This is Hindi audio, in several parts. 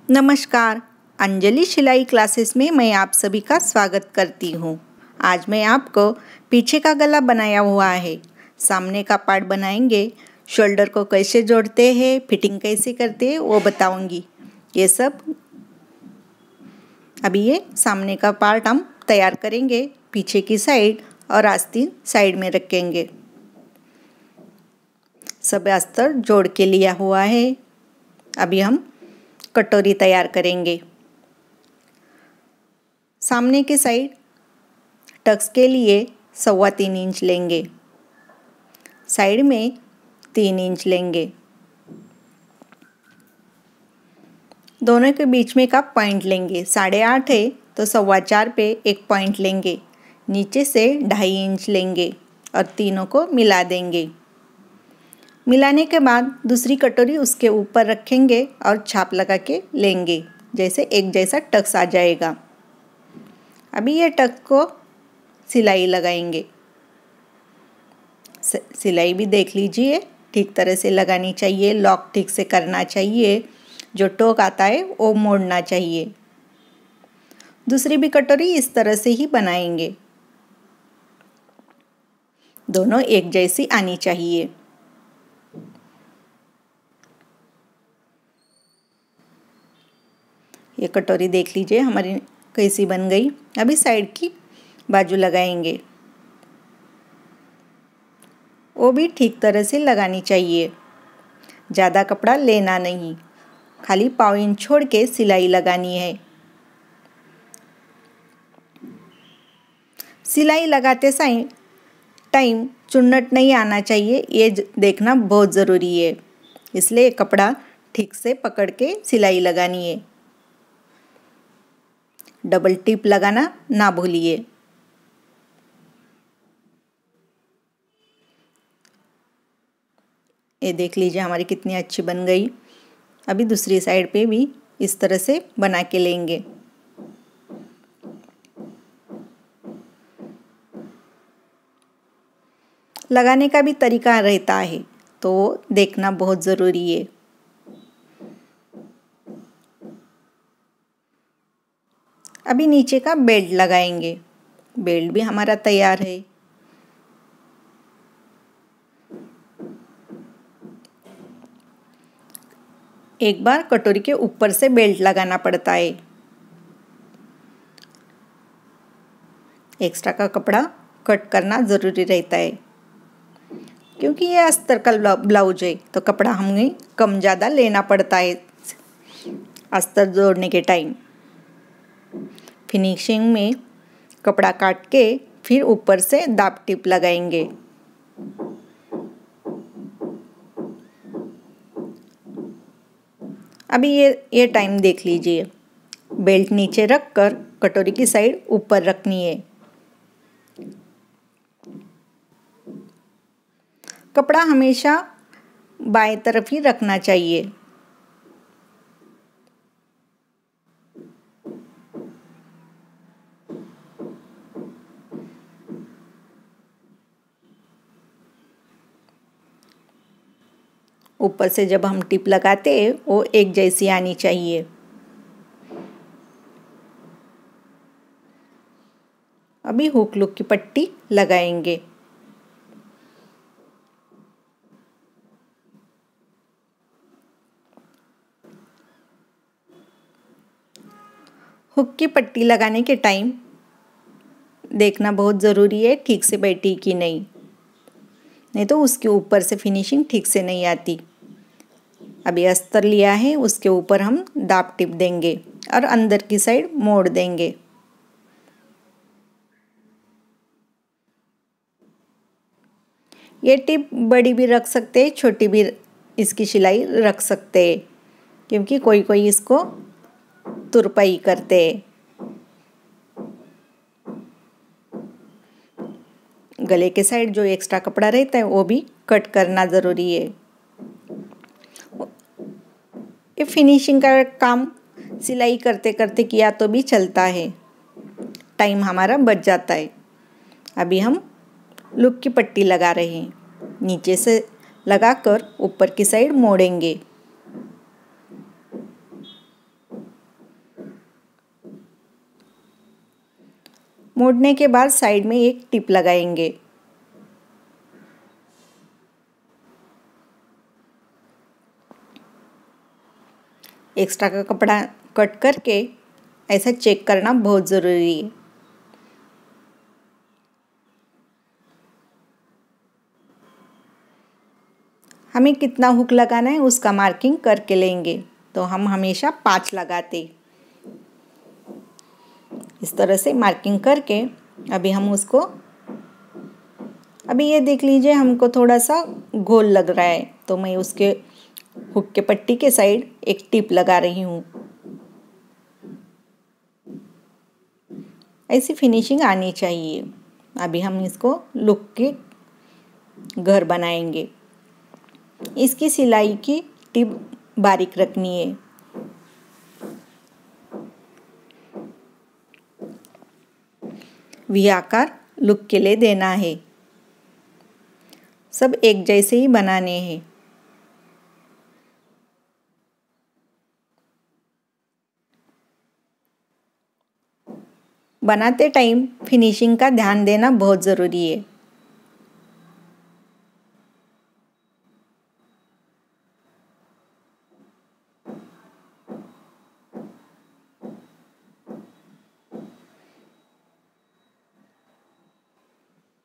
नमस्कार, अंजलि सिलाई क्लासेस में मैं आप सभी का स्वागत करती हूँ। आज मैं आपको पीछे का गला बनाया हुआ है, सामने का पार्ट बनाएंगे, शोल्डर को कैसे जोड़ते हैं, फिटिंग कैसे करते हैं वो बताऊंगी। ये सब अभी ये सामने का पार्ट हम तैयार करेंगे, पीछे की साइड और आस्तीन साइड में रखेंगे। सब अस्तर जोड़ के लिया हुआ है। अभी हम कटोरी तैयार करेंगे। सामने की साइड टक्स के लिए 3.25 इंच लेंगे, साइड में 3 इंच लेंगे। दोनों के बीच में का पॉइंट लेंगे, 8.5 है तो 4.25 पे एक पॉइंट लेंगे, नीचे से 2.5 इंच लेंगे और तीनों को मिला देंगे। मिलाने के बाद दूसरी कटोरी उसके ऊपर रखेंगे और छाप लगा के लेंगे, जैसे एक जैसा टक्स आ जाएगा। अभी ये टक्स को सिलाई लगाएंगे। सिलाई भी देख लीजिए, ठीक तरह से लगानी चाहिए, लॉक ठीक से करना चाहिए, जो टोक आता है वो मोड़ना चाहिए। दूसरी भी कटोरी इस तरह से ही बनाएंगे, दोनों एक जैसी आनी चाहिए। ये कटोरी देख लीजिए हमारी कैसी बन गई। अभी साइड की बाजू लगाएंगे, वो भी ठीक तरह से लगानी चाहिए, ज़्यादा कपड़ा लेना नहीं, खाली 1/4 इंच छोड़ के सिलाई लगानी है। सिलाई लगाते टाइम चुन्नट नहीं आना चाहिए, ये देखना बहुत ज़रूरी है, इसलिए कपड़ा ठीक से पकड़ के सिलाई लगानी है। डबल टिप लगाना ना भूलिए। ये देख लीजिए हमारी कितनी अच्छी बन गई। अभी दूसरी साइड पे भी इस तरह से बना के लेंगे। लगाने का भी तरीका रहता है, तो देखना बहुत ज़रूरी है। अभी नीचे का बेल्ट लगाएंगे। बेल्ट भी हमारा तैयार है। एक बार कटोरी के ऊपर से बेल्ट लगाना पड़ता है। एक्स्ट्रा का कपड़ा कट करना ज़रूरी रहता है, क्योंकि ये अस्तर का ब्लाउज है तो कपड़ा हमें कम ज़्यादा लेना पड़ता है अस्तर जोड़ने के टाइम। फिनिशिंग में कपड़ा काट के फिर ऊपर से दाब टिप लगाएंगे। अभी ये टाइम देख लीजिए, बेल्ट नीचे रख कर कटोरी की साइड ऊपर रखनी है। कपड़ा हमेशा बाएं तरफ ही रखना चाहिए। ऊपर से जब हम टिप लगाते हैं वो एक जैसी आनी चाहिए। अभी हुक लुक की पट्टी लगाएंगे। हुक की पट्टी लगाने के टाइम देखना बहुत ज़रूरी है, ठीक से बैठी कि नहीं तो उसके ऊपर से फिनिशिंग ठीक से नहीं आती। अभी अस्तर लिया है, उसके ऊपर हम दाब टिप देंगे और अंदर की साइड मोड़ देंगे। ये टिप बड़ी भी रख सकते हैं, छोटी भी इसकी सिलाई रख सकते हैं, क्योंकि कोई इसको तुरपाई करते हैं। गले के साइड जो एक्स्ट्रा कपड़ा रहता है वो भी कट करना ज़रूरी है। ये फिनिशिंग का काम सिलाई करते करते किया तो भी चलता है, टाइम हमारा बच जाता है। अभी हम लुक की पट्टी लगा रहे हैं, नीचे से लगाकर ऊपर की साइड मोड़ेंगे। मोड़ने के बाद साइड में एक टिप लगाएंगे। एक्स्ट्रा का कपड़ा कट करके ऐसा चेक करना बहुत ज़रूरी है। हमें कितना हुक लगाना है उसका मार्किंग करके लेंगे। तो हम हमेशा 5 लगाते। इस तरह से मार्किंग करके अभी हम उसको, अभी ये देख लीजिए हमको थोड़ा सा गोल लग रहा है, तो मैं उसके हुक के पट्टी के साइड एक टिप लगा रही हूँ। ऐसी फिनिशिंग आनी चाहिए। अभी हम इसको लुक के घर बनाएंगे। इसकी सिलाई की टिप बारीक रखनी है। वी आकार लुक के लिए देना है। सब एक जैसे ही बनाने हैं। बनाते टाइम फिनिशिंग का ध्यान देना बहुत ज़रूरी है।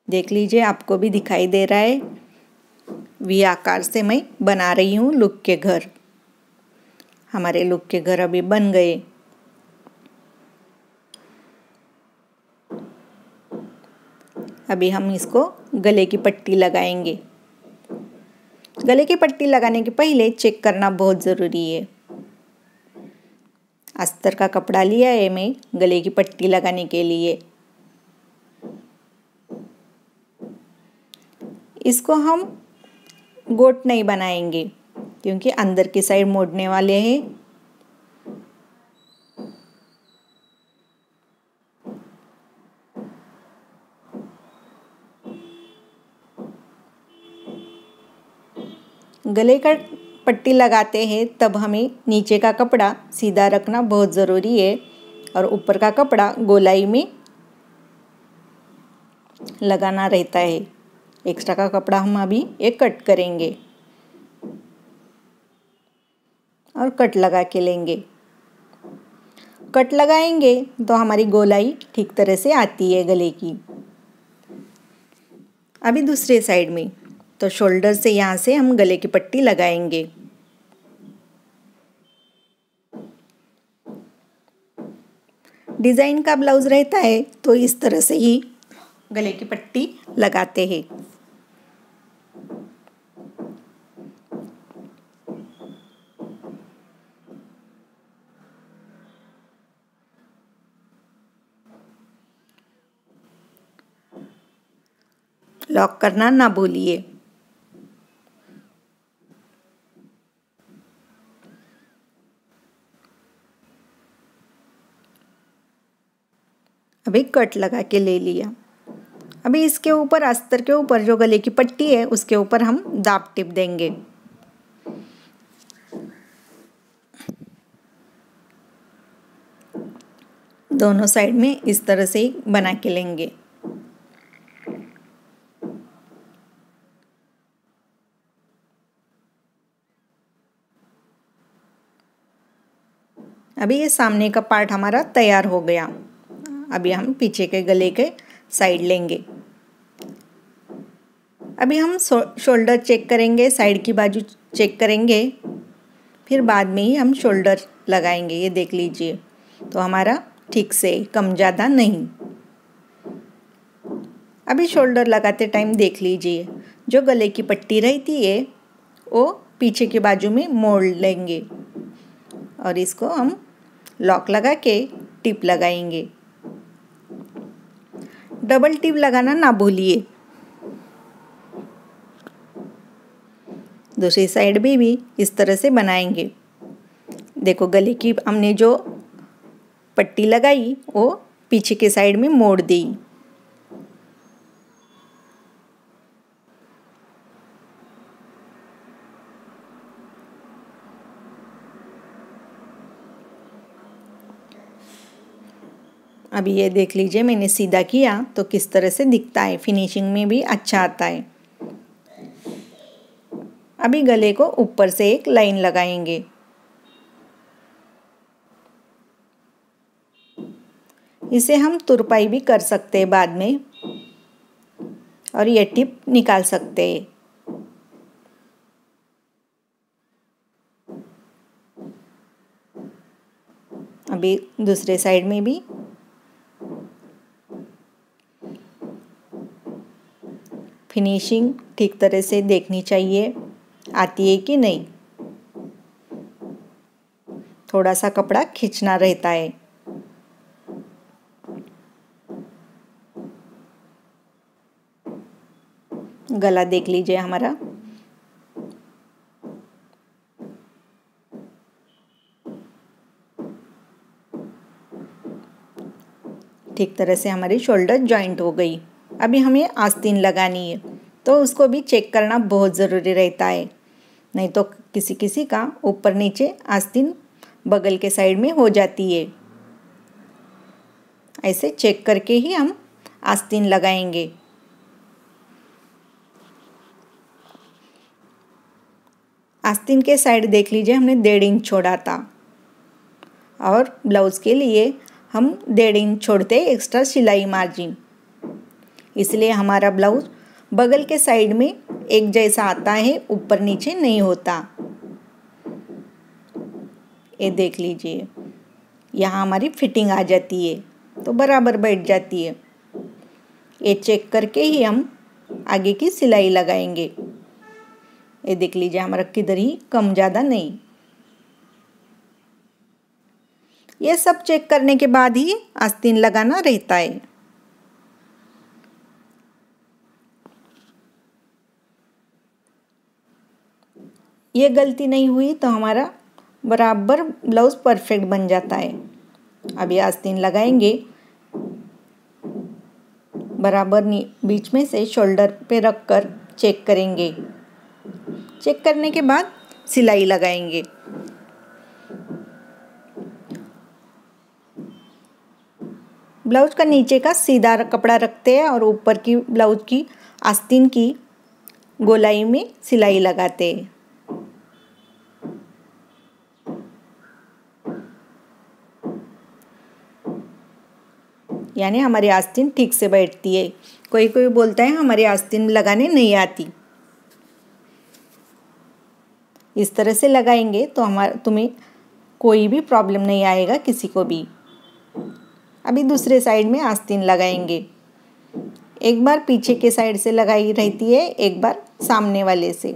देख लीजिए आपको भी दिखाई दे रहा है। वी आकार से मैं बना रही हूँ लुक के घर। हमारे लुक के घर अभी बन गए। अभी हम इसको गले की पट्टी लगाएंगे। गले की पट्टी लगाने के पहले चेक करना बहुत ज़रूरी है। अस्तर का कपड़ा लिया है मैं गले की पट्टी लगाने के लिए। इसको हम गोट नहीं बनाएंगे क्योंकि अंदर की साइड मोड़ने वाले हैं। गले का पट्टी लगाते हैं तब हमें नीचे का कपड़ा सीधा रखना बहुत ज़रूरी है और ऊपर का कपड़ा गोलाई में लगाना रहता है। एक्स्ट्रा का कपड़ा हम अभी एक कट करेंगे और कट लगा के लेंगे। कट लगाएंगे तो हमारी गोलाई ठीक तरह से आती है गले की। अभी दूसरे साइड में तो शोल्डर से यहाँ से हम गले की पट्टी लगाएंगे। डिज़ाइन का ब्लाउज रहता है तो इस तरह से ही गले की पट्टी लगाते हैं। लॉक करना ना भूलिए। अभी कट लगा के ले लिया। अभी इसके ऊपर अस्तर के ऊपर जो गले की पट्टी है उसके ऊपर हम दाब टिप देंगे। दोनों साइड में इस तरह से ही बना के लेंगे। अभी ये सामने का पार्ट हमारा तैयार हो गया। अभी हम पीछे के गले के साइड लेंगे। अभी हम शोल्डर चेक करेंगे, साइड की बाजू चेक करेंगे, फिर बाद में ही हम शोल्डर लगाएंगे। ये देख लीजिए तो हमारा ठीक से कम ज़्यादा नहीं। अभी शोल्डर लगाते टाइम देख लीजिए जो गले की पट्टी रहती है वो पीछे की बाजू में मोड़ लेंगे और इसको हम लॉक लगा के टिप लगाएंगे। डबल टिप लगाना ना भूलिए। दूसरी साइड भी इस तरह से बनाएंगे। देखो गले की हमने जो पट्टी लगाई वो पीछे के साइड में मोड़ दी। अभी ये देख लीजिए, मैंने सीधा किया तो किस तरह से दिखता है, फिनिशिंग में भी अच्छा आता है। अभी गले को ऊपर से एक लाइन लगाएंगे। इसे हम तुरपाई भी कर सकते हैं बाद में, और ये टिप निकाल सकते हैं। अभी दूसरे साइड में भी फिनिशिंग ठीक तरह से देखनी चाहिए, आती है कि नहीं। थोड़ा सा कपड़ा खींचना रहता है। गला देख लीजिए हमारा। ठीक तरह से हमारी शोल्डर जॉइंट हो गई। अभी हमें आस्तीन लगानी है, तो उसको भी चेक करना बहुत ज़रूरी रहता है, नहीं तो किसी किसी का ऊपर नीचे आस्तीन बगल के साइड में हो जाती है। ऐसे चेक करके ही हम आस्तीन लगाएंगे। आस्तीन के साइड देख लीजिए, हमने 1.5 इंच छोड़ा था, और ब्लाउज़ के लिए हम 1.5 इंच छोड़ते हैं एक्स्ट्रा सिलाई मार्जिन। इसलिए हमारा ब्लाउज बगल के साइड में एक जैसा आता है, ऊपर नीचे नहीं होता। ये देख लीजिए, यहाँ हमारी फिटिंग आ जाती है, तो बराबर बैठ जाती है। ये चेक करके ही हम आगे की सिलाई लगाएंगे। ये देख लीजिए, हमारा किधर ही कम ज़्यादा नहीं। ये सब चेक करने के बाद ही आस्तीन लगाना रहता है। ये गलती नहीं हुई तो हमारा बराबर ब्लाउज परफेक्ट बन जाता है। अभी आस्तीन लगाएंगे, बराबर बीच में से शोल्डर पे रख कर चेक करेंगे। चेक करने के बाद सिलाई लगाएंगे। ब्लाउज का नीचे का सीधा कपड़ा रखते हैं और ऊपर की ब्लाउज की आस्तीन की गोलाई में सिलाई लगाते हैं। यानी हमारी आस्तीन ठीक से बैठती है। कोई कोई बोलता है हमारी आस्तीन लगाने नहीं आती। इस तरह से लगाएंगे तो तुम्हें कोई भी प्रॉब्लम नहीं आएगा, किसी को भी। अभी दूसरे साइड में आस्तीन लगाएंगे। एक बार पीछे के साइड से लगाई रहती है, एक बार सामने वाले से।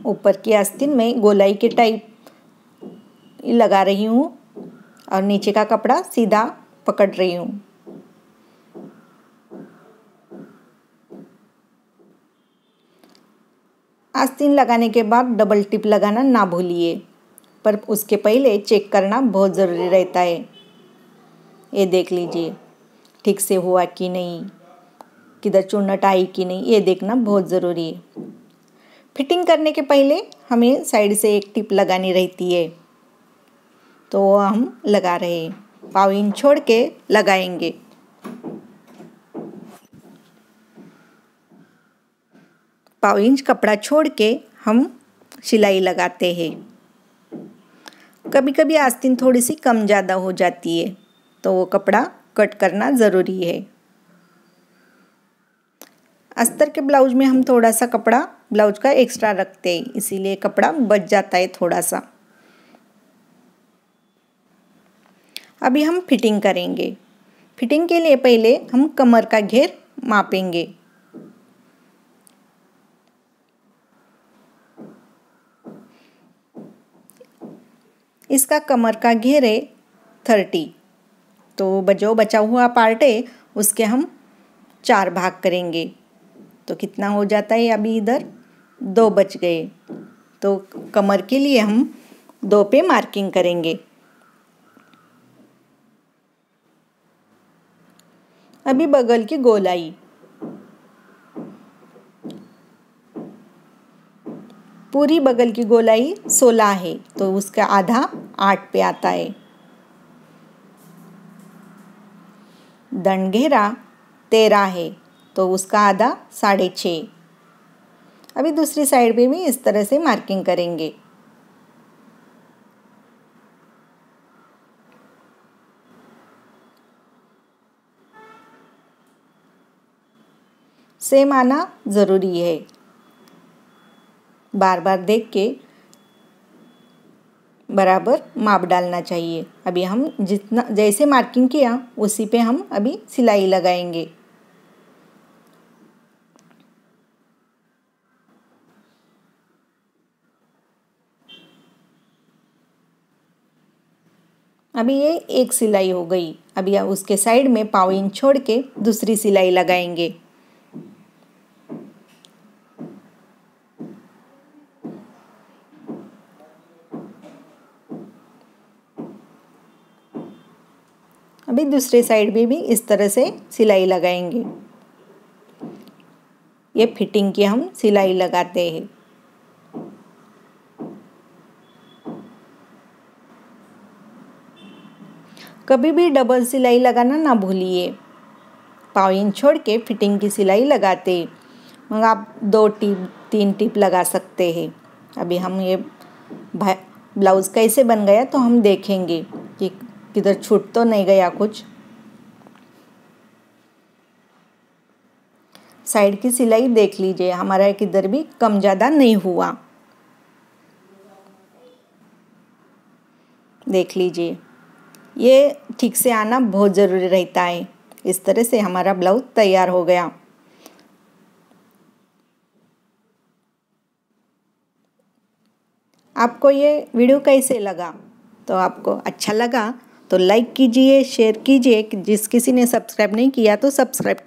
ऊपर की आस्तीन में गोलाई के टाइप लगा रही हूँ और नीचे का कपड़ा सीधा पकड़ रही हूँ। आस्तीन लगाने के बाद डबल टिप लगाना ना भूलिए, पर उसके पहले चेक करना बहुत ज़रूरी रहता है। ये देख लीजिए ठीक से हुआ कि नहीं, किधर चुन्नट आई कि नहीं, ये देखना बहुत ज़रूरी है। फिटिंग करने के पहले हमें साइड से एक टिप लगानी रहती है, तो वो हम लगा रहे हैं। 1/2 इंच छोड़ के लगाएंगे। पाव इंच कपड़ा छोड़ के हम सिलाई लगाते हैं। कभी कभी आस्तीन थोड़ी सी कम ज़्यादा हो जाती है, तो वो कपड़ा कट करना ज़रूरी है। अस्तर के ब्लाउज में हम थोड़ा सा कपड़ा ब्लाउज का एक्स्ट्रा रखते हैं, इसीलिए कपड़ा बच जाता है थोड़ा सा। अभी हम फिटिंग करेंगे। फिटिंग के लिए पहले हम कमर का घेर मापेंगे। इसका कमर का घेर है 30, तो जो बचा हुआ पार्ट है उसके हम 4 भाग करेंगे। तो कितना हो जाता है, अभी इधर 2 बच गए, तो कमर के लिए हम 2 पे मार्किंग करेंगे। अभी बगल की गोलाई, पूरी बगल की गोलाई 16 है तो उसका आधा 8 पे आता है। दंड घेरा 13 है तो उसका आधा 6.5। अभी दूसरी साइड पे भी इस तरह से मार्किंग करेंगे। सेम आना ज़रूरी है, बार बार देख के बराबर माप डालना चाहिए। अभी हम जितना जैसे मार्किंग किया उसी पे हम अभी सिलाई लगाएंगे। अभी ये एक सिलाई हो गई। अभी उसके साइड में पाव इंच छोड़ के दूसरी सिलाई लगाएंगे। अभी दूसरे साइड में भी इस तरह से सिलाई लगाएंगे। ये फिटिंग की हम सिलाई लगाते हैं। कभी भी डबल सिलाई लगाना ना भूलिए। पाव इंच छोड़ के फिटिंग की सिलाई लगाते, मगर आप 2 टिप 3 टिप लगा सकते हैं। अभी हम ये ब्लाउज़ कैसे बन गया तो हम देखेंगे कि किधर छूट तो नहीं गया कुछ। साइड की सिलाई देख लीजिए, हमारा किधर भी कम ज़्यादा नहीं हुआ। देख लीजिए, ये ठीक से आना बहुत ज़रूरी रहता है। इस तरह से हमारा ब्लाउज तैयार हो गया। आपको ये वीडियो कैसे लगा? तो आपको अच्छा लगा तो लाइक कीजिए, शेयर कीजिए। जिस किसी ने सब्सक्राइब नहीं किया तो सब्सक्राइब